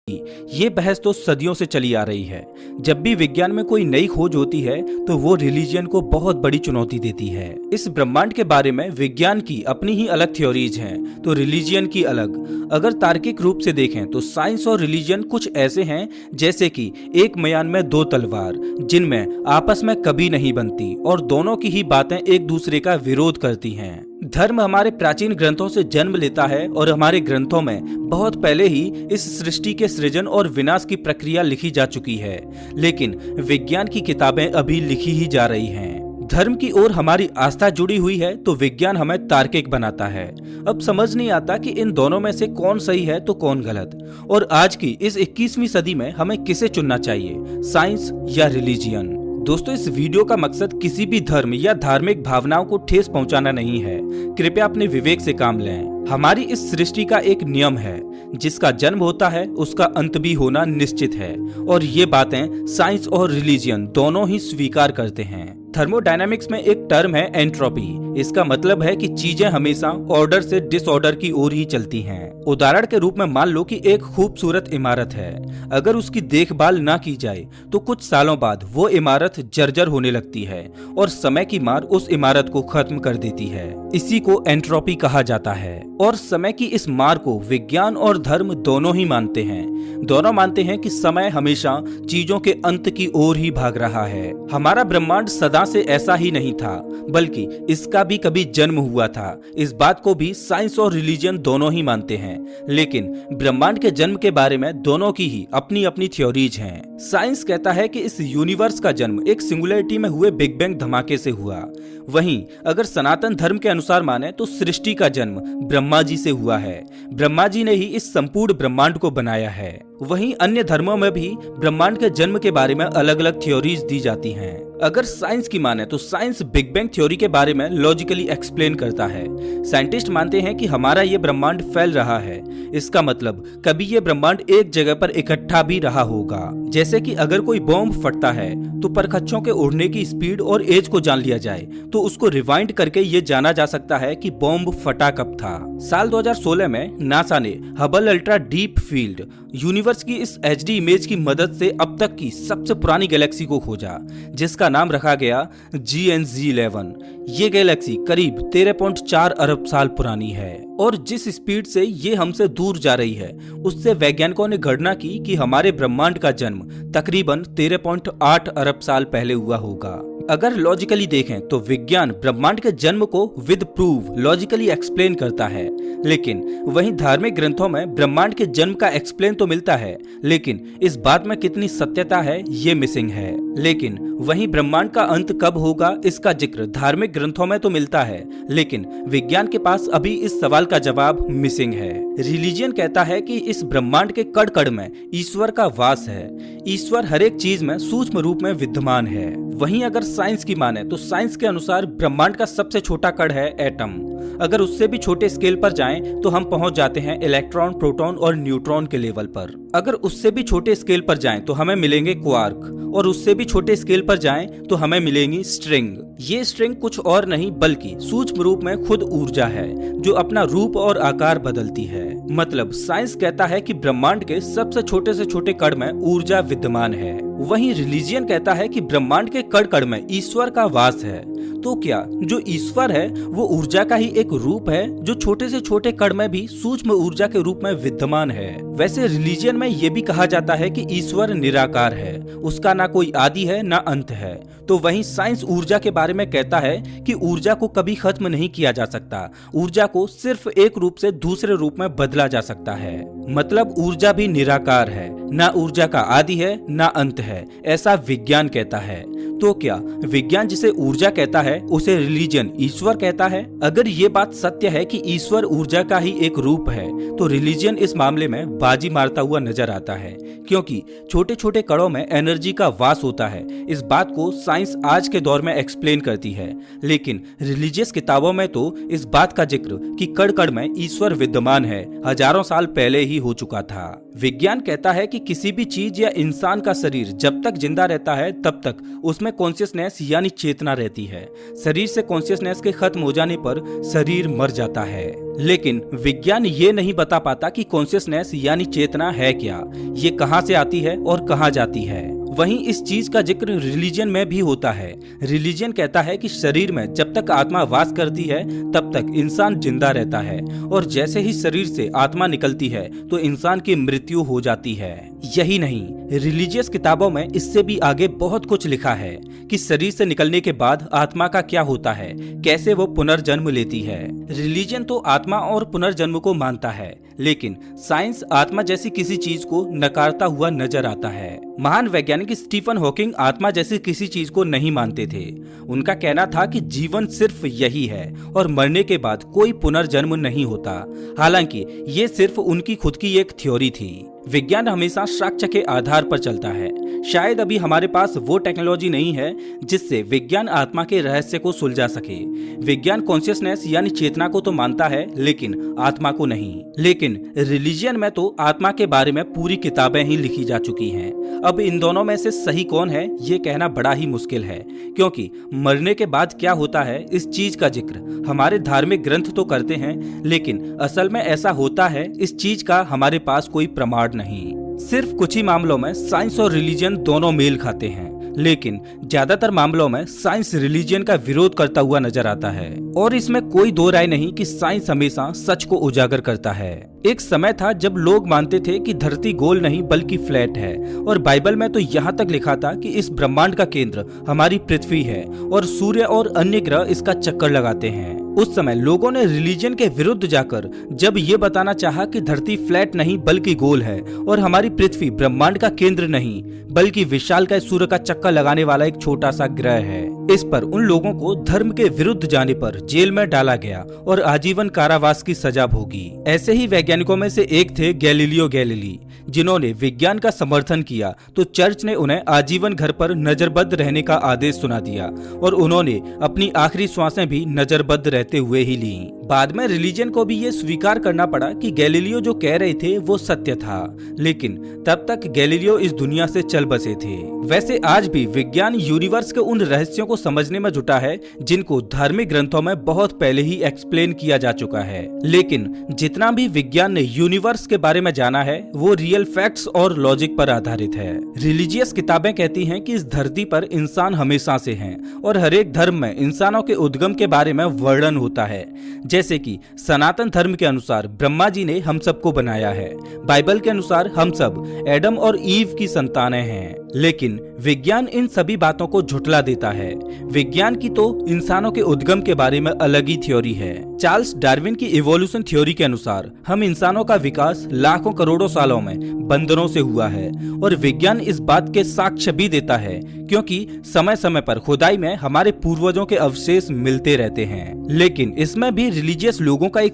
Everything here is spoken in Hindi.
ये बहस तो सदियों से चली आ रही है। जब भी विज्ञान में कोई नई खोज होती है तो वो रिलीजन को बहुत बड़ी चुनौती देती है। इस ब्रह्मांड के बारे में विज्ञान की अपनी ही अलग थ्योरीज हैं तो रिलीजन की अलग। अगर तार्किक रूप से देखें तो साइंस और रिलीजन कुछ ऐसे हैं जैसे कि एक म्यान में दो तलवार, जिनमें आपस में कभी नहीं बनती और दोनों की ही बातें एक दूसरे का विरोध करती हैं। धर्म हमारे प्राचीन ग्रंथों से जन्म लेता है और हमारे ग्रंथों में बहुत पहले ही इस सृष्टि के सृजन और विनाश की प्रक्रिया लिखी जा चुकी है, लेकिन विज्ञान की किताबें अभी लिखी ही जा रही हैं। धर्म की ओर हमारी आस्था जुड़ी हुई है तो विज्ञान हमें तार्किक बनाता है। अब समझ नहीं आता कि इन दोनों में से कौन सही है तो कौन गलत, और आज की इस 21वीं सदी में हमें किसे चुनना चाहिए, साइंस या रिलीजियन। दोस्तों, इस वीडियो का मकसद किसी भी धर्म या धार्मिक भावनाओं को ठेस पहुंचाना नहीं है। कृपया अपने विवेक से काम लें। हमारी इस सृष्टि का एक नियम है, जिसका जन्म होता है उसका अंत भी होना निश्चित है, और ये बातें साइंस और रिलीजियन दोनों ही स्वीकार करते हैं। थर्मोडायनामिक्स में एक टर्म है एंट्रोपी। इसका मतलब है कि चीजें हमेशा ऑर्डर से डिसऑर्डर की ओर ही चलती हैं। उदाहरण के रूप में मान लो कि एक खूबसूरत इमारत है। अगर उसकी देखभाल ना की जाए तो कुछ सालों बाद वो इमारत जर्जर होने लगती है और समय की मार उस इमारत को खत्म कर देती है। इसी को एंट्रोपी कहा जाता है, और समय की इस मार को विज्ञान और धर्म दोनों ही मानते हैं। दोनों मानते हैं कि समय हमेशा चीजों के अंत की ओर ही भाग रहा है। हमारा ब्रह्मांड सदा से ऐसा ही नहीं था, बल्कि इसका भी कभी जन्म हुआ था। इस बात को भी साइंस और रिलीजन दोनों ही मानते हैं, लेकिन ब्रह्मांड के जन्म के बारे में दोनों की ही अपनी अपनी थ्योरीज हैं। साइंस कहता है कि इस यूनिवर्स का जन्म एक सिंगुलरिटी में हुए बिग बैंग धमाके से हुआ। वहीं अगर सनातन धर्म के अनुसार माने तो सृष्टि का जन्म ब्रह्मा जी से हुआ है। ब्रह्मा जी ने ही इस संपूर्ण ब्रह्मांड को बनाया है। वहीं अन्य धर्मों में भी ब्रह्मांड के जन्म के बारे में अलग अलग थ्योरीज दी जाती हैं। अगर साइंस की माने तो साइंस बिग बैंग थ्योरी के बारे में लॉजिकली एक्सप्लेन करता है। साइंटिस्ट मानते हैं कि हमारा ये ब्रह्मांड फैल रहा है। इसका मतलब कभी ये ब्रह्मांड एक जगह पर इकट्ठा भी रहा होगा। जैसे कि अगर कोई बॉम्ब फटता है तो परखच्चों के उड़ने की स्पीड और एज को जान लिया जाए तो उसको रिवाइंड करके ये जाना जा सकता है कि बॉम्ब फटा कब था। साल 2016 में नासा ने Hubble ultra deep field universe की इस एचडी इमेज की मदद से अब तक की सबसे पुरानी गैलेक्सी को खोजा, जिसका नाम रखा गया GNZ11। ये गैलेक्सी करीब 13.4 अरब साल पुरानी है, और जिस स्पीड से ये हमसे दूर जा रही है उससे वैज्ञानिकों ने गणना की कि हमारे ब्रह्मांड का जन्म तकरीबन 13.8 अरब साल पहले हुआ होगा। अगर लॉजिकली देखें तो विज्ञान ब्रह्मांड के जन्म को विद प्रूफ लॉजिकली एक्सप्लेन करता है, लेकिन वहीं धार्मिक ग्रंथों में ब्रह्मांड के जन्म का एक्सप्लेन तो मिलता है, लेकिन इस बात में कितनी सत्यता है ये मिसिंग है। लेकिन वहीं ब्रह्मांड का अंत कब होगा इसका जिक्र धार्मिक ग्रंथों में तो मिलता है, लेकिन विज्ञान के पास अभी इस सवाल का जवाब मिसिंग है। रिलीजियन कहता है कि इस ब्रह्मांड के कण कण में ईश्वर का वास है। ईश्वर हर एक चीज में सूक्ष्म रूप में विद्यमान है। वहीं अगर साइंस की माने तो साइंस के अनुसार ब्रह्मांड का सबसे छोटा कण है एटम। अगर उससे भी छोटे स्केल पर जाएं तो हम पहुंच जाते हैं इलेक्ट्रॉन, प्रोटॉन और न्यूट्रॉन के लेवल पर। अगर उससे भी छोटे स्केल पर जाएं तो हमें मिलेंगे क्वार्क, और उससे भी छोटे स्केल पर जाएं तो हमें मिलेंगी स्ट्रिंग। ये स्ट्रिंग कुछ और नहीं बल्कि सूक्ष्म रूप में खुद ऊर्जा है जो अपना रूप और आकार बदलती है। मतलब साइंस कहता है कि ब्रह्मांड के सबसे छोटे से छोटे कण में ऊर्जा विद्यमान है। वहीं रिलीजियन कहता है कि ब्रह्मांड के कण कण में ईश्वर का वास है। तो क्या जो ईश्वर है वो ऊर्जा का ही एक रूप है जो छोटे से छोटे कण में भी सूक्ष्म ऊर्जा के रूप में विद्यमान है? वैसे रिलीजियन में ये भी कहा जाता है कि ईश्वर निराकार है, उसका ना कोई आदि है ना अंत है। तो वहीं साइंस ऊर्जा के बारे में कहता है कि ऊर्जा को कभी खत्म नहीं किया जा सकता। ऊर्जा को सिर्फ एक रूप से दूसरे रूप में बदला जा सकता है। मतलब ऊर्जा भी निराकार है, ना ऊर्जा का आदि है ना अंत है, ऐसा विज्ञान कहता है। तो क्या विज्ञान जिसे ऊर्जा कहता है उसे रिलीजन ईश्वर कहता है? अगर ये बात सत्य है कि ईश्वर ऊर्जा का ही एक रूप है तो रिलीजन इस मामले में बाजी मारता हुआ नजर आता है, क्योंकि छोटे छोटे कणों में एनर्जी का वास होता है। इस बात को साइंस आज के दौर में एक्सप्लेन करती है, लेकिन रिलीजियस किताबों में तो इस बात का जिक्र कि कण कण में ईश्वर विद्यमान है हजारों साल पहले ही हो चुका था। विज्ञान कहता है कि किसी भी चीज या इंसान का शरीर जब तक जिंदा रहता है तब तक उसमें कॉन्शियसनेस यानी चेतना रहती है। शरीर से कॉन्शियसनेस के खत्म हो जाने पर शरीर मर जाता है। लेकिन विज्ञान ये नहीं बता पाता कि कॉन्शियसनेस यानी चेतना है क्या, ये कहाँ से आती है और कहाँ जाती है। वहीं इस चीज का जिक्र रिलीजन में भी होता है। रिलीजन कहता है कि शरीर में जब तक आत्मा वास करती है तब तक इंसान जिंदा रहता है और जैसे ही शरीर से आत्मा निकलती है तो इंसान की मृत्यु हो जाती है। यही नहीं, रिलीजियस किताबों में इससे भी आगे बहुत कुछ लिखा है कि शरीर से निकलने के बाद आत्मा का क्या होता है, कैसे वो पुनर्जन्म लेती है। रिलीजन तो आत्मा और पुनर्जन्म को मानता है, लेकिन साइंस आत्मा जैसी किसी चीज को नकारता हुआ नजर आता है। महान वैज्ञानिक स्टीफन हॉकिंग आत्मा जैसी किसी चीज को नहीं मानते थे। उनका कहना था कि जीवन सिर्फ यही है और मरने के बाद कोई पुनर्जन्म नहीं होता। हालांकि ये सिर्फ उनकी खुद की एक थ्योरी थी। विज्ञान हमेशा साक्ष्य के आधार पर चलता है। शायद अभी हमारे पास वो टेक्नोलॉजी नहीं है जिससे विज्ञान आत्मा के रहस्य को सुलझा सके। विज्ञान कॉन्शियसनेस यानी चेतना को तो मानता है लेकिन आत्मा को नहीं। लेकिन रिलीजियन में तो आत्मा के बारे में पूरी किताबें ही लिखी जा चुकी हैं। अब इन दोनों में से सही कौन है ये कहना बड़ा ही मुश्किल है, क्योंकि मरने के बाद क्या होता है इस चीज का जिक्र हमारे धार्मिक ग्रंथ तो करते हैं, लेकिन असल में ऐसा होता है इस चीज का हमारे पास कोई प्रमाण नहीं। सिर्फ कुछ ही मामलों में साइंस और रिलीजन दोनों मेल खाते हैं, लेकिन ज्यादातर मामलों में साइंस रिलीजन का विरोध करता हुआ नजर आता है। और इसमें कोई दो राय नहीं कि साइंस हमेशा सच को उजागर करता है। एक समय था जब लोग मानते थे कि धरती गोल नहीं बल्कि फ्लैट है, और बाइबल में तो यहाँ तक लिखा था कि इस ब्रह्मांड का केंद्र हमारी पृथ्वी है और सूर्य और अन्य ग्रह इसका चक्कर लगाते हैं। उस समय लोगों ने रिलीजन के विरुद्ध जाकर जब ये बताना चाहा कि धरती फ्लैट नहीं बल्कि गोल है और हमारी पृथ्वी ब्रह्मांड का केंद्र नहीं बल्कि विशालकाय सूर्य का चक्कर लगाने वाला एक छोटा सा ग्रह है, इस पर उन लोगों को धर्म के विरुद्ध जाने पर जेल में डाला गया और आजीवन कारावास की सजा भोगी। ऐसे ही वैज्ञानिकों में से एक थे गैलीलियो गैलीली, जिन्होंने विज्ञान का समर्थन किया तो चर्च ने उन्हें आजीवन घर पर नजरबंद रहने का आदेश सुना दिया और उन्होंने अपनी आखिरी श्वासें भी नजरबंद रहते हुए ही ली। बाद में रिलीजन को भी ये स्वीकार करना पड़ा कि गैलीलियो जो कह रहे थे वो सत्य था, लेकिन तब तक गैलीलियो इस दुनिया से चल बसे थे। वैसे आज भी विज्ञान यूनिवर्स के उन रहस्यों को समझने में जुटा है जिनको धार्मिक ग्रंथों में बहुत पहले ही एक्सप्लेन किया जा चुका है। लेकिन जितना भी विज्ञान ने यूनिवर्स के बारे में जाना है वो रियल फैक्ट्स और लॉजिक पर आधारित है। रिलीजियस किताबें कहती हैं कि इस धरती पर इंसान हमेशा से हैं और हर एक धर्म में इंसानों के उद्गम के बारे में वर्णन होता है। जैसे कि सनातन धर्म के अनुसार ब्रह्मा जी ने हम सबको बनाया है, बाइबल के अनुसार हम सब एडम और ईव की संतानें हैं। लेकिन विज्ञान इन सभी बातों को झुठला देता है। विज्ञान की तो इंसानों के उद्गम के बारे में अलग ही थ्योरी है। चार्ल्स डार्विन की इवोल्यूशन थ्योरी के अनुसार हम इंसानों का विकास लाखों करोड़ों सालों में बंदरों से हुआ है और विज्ञान इस बात के साक्ष्य भी देता है, क्योंकि समय समय पर खुदाई में हमारे पूर्वजों के अवशेष मिलते रहते हैं। लेकिन इसमें भी रिलीजियस लोगों का एक